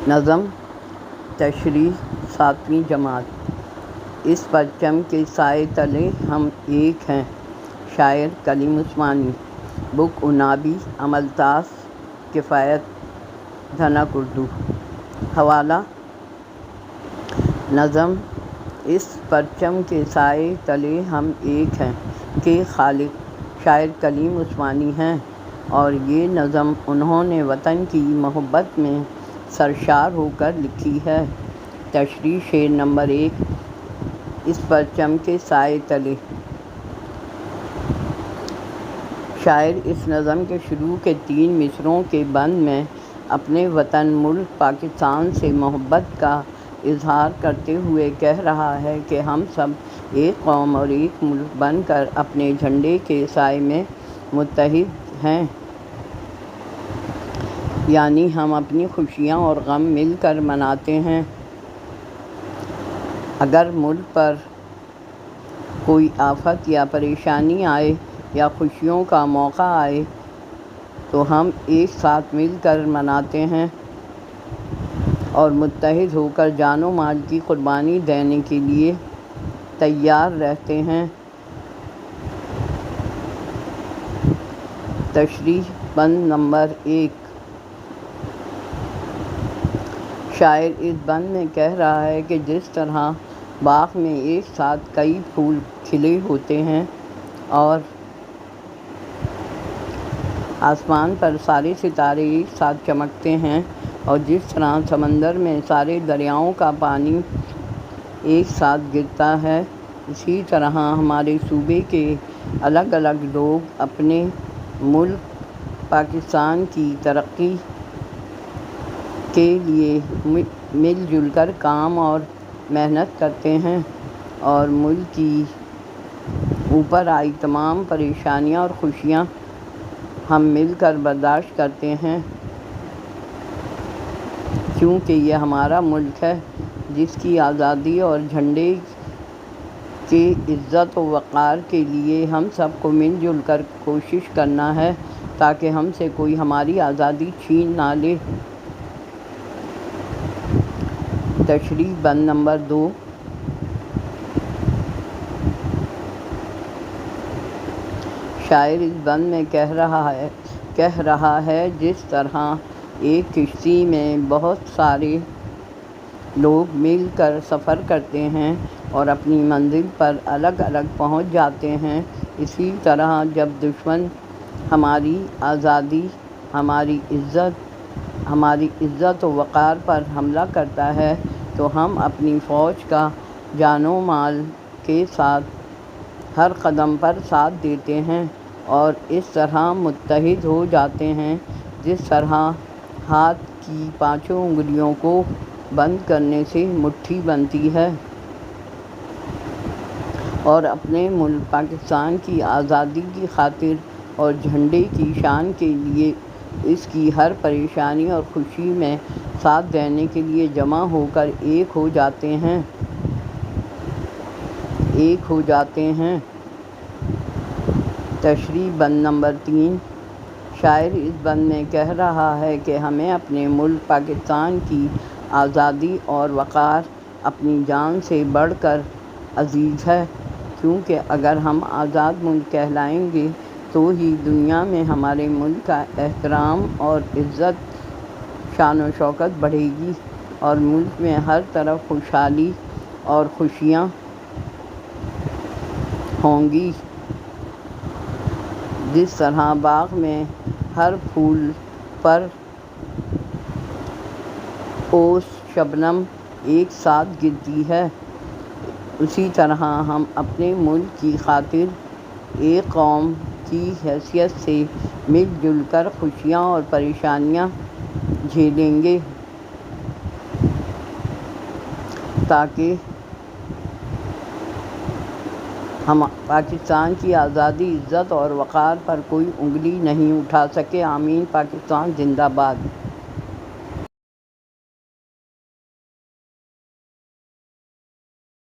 نظم تشریح ساتویں جماعت۔ اس پرچم کے سائے تلے ہم ایک ہیں، شاعر کلیم عثمانی، بک عنابی عملتاس کفایت دھنک اردو۔ حوالہ: نظم اس پرچم کے سائے تلے ہم ایک ہیں کے خالق شاعر کلیم عثمانی ہیں، اور یہ نظم انہوں نے وطن کی محبت میں سرشار ہو کر لکھی ہے۔ تشریح شعر نمبر 1: اس پرچم کے سائے تلے۔ شاعر اس نظم کے شروع کے 3 مصرعوں کے بند میں اپنے وطن ملک پاکستان سے محبت کا اظہار کرتے ہوئے کہہ رہا ہے کہ ہم سب ایک قوم اور ایک ملک بن کر اپنے جھنڈے کے سائے میں متحد ہیں، یعنی ہم اپنی خوشیاں اور غم مل کر مناتے ہیں۔ اگر ملک پر کوئی آفت یا پریشانی آئے یا خوشیوں کا موقع آئے تو ہم ایک ساتھ مل کر مناتے ہیں اور متحد ہو کر جان و مال کی قربانی دینے کے لیے تیار رہتے ہیں۔ تشریح بند نمبر 1: شاعر اس بند میں کہہ رہا ہے کہ جس طرح باغ میں ایک ساتھ کئی پھول کھلے ہوتے ہیں اور آسمان پر سارے ستارے ایک ساتھ چمکتے ہیں، اور جس طرح سمندر میں سارے دریاؤں کا پانی ایک ساتھ گرتا ہے، اسی طرح ہمارے صوبے کے الگ الگ لوگ اپنے ملک پاکستان کی ترقی کے لیے مل جل کر کام اور محنت کرتے ہیں، اور ملک کی اوپر آئی تمام پریشانیاں اور خوشیاں ہم مل کر برداشت کرتے ہیں، کیونکہ یہ ہمارا ملک ہے جس کی آزادی اور جھنڈے کے عزت و وقار کے لیے ہم سب کو مل جل کر کوشش کرنا ہے تاکہ ہم سے کوئی ہماری آزادی چھین نہ لے۔ تشریح بند نمبر 2: شاعر اس بند میں کہہ رہا ہے جس طرح ایک کشتی میں بہت سارے لوگ مل کر سفر کرتے ہیں اور اپنی منزل پر الگ الگ پہنچ جاتے ہیں، اسی طرح جب دشمن ہماری آزادی، ہماری عزت و وقار پر حملہ کرتا ہے تو ہم اپنی فوج کا جان و مال کے ساتھ ہر قدم پر ساتھ دیتے ہیں اور اس طرح متحد ہو جاتے ہیں جس طرح ہاتھ کی 5 انگلیوں کو بند کرنے سے مٹھی بنتی ہے، اور اپنے ملک پاکستان کی آزادی کی خاطر اور جھنڈے کی شان کے لیے اس کی ہر پریشانی اور خوشی میں ساتھ دینے کے لیے جمع ہو کر ایک ہو جاتے ہیں۔ تشریح بند نمبر 3: شاعر اس بند میں کہہ رہا ہے کہ ہمیں اپنے ملک پاکستان کی آزادی اور وقار اپنی جان سے بڑھ کر عزیز ہے، کیونکہ اگر ہم آزاد ملک کہلائیں گے تو ہی دنیا میں ہمارے ملک کا احترام اور عزت شان و شوکت بڑھے گی اور ملک میں ہر طرف خوشحالی اور خوشیاں ہوں گی۔ جس طرح باغ میں ہر پھول پر اوس شبنم ایک ساتھ گرتی ہے، اسی طرح ہم اپنے ملک کی خاطر ایک قوم کی حیثیت سے مل جل کر خوشیاں اور پریشانیاں جھیلیں گے تاکہ پاکستان کی آزادی، عزت اور وقار پر کوئی انگلی نہیں اٹھا سکے۔ آمین۔ پاکستان زندہ باد۔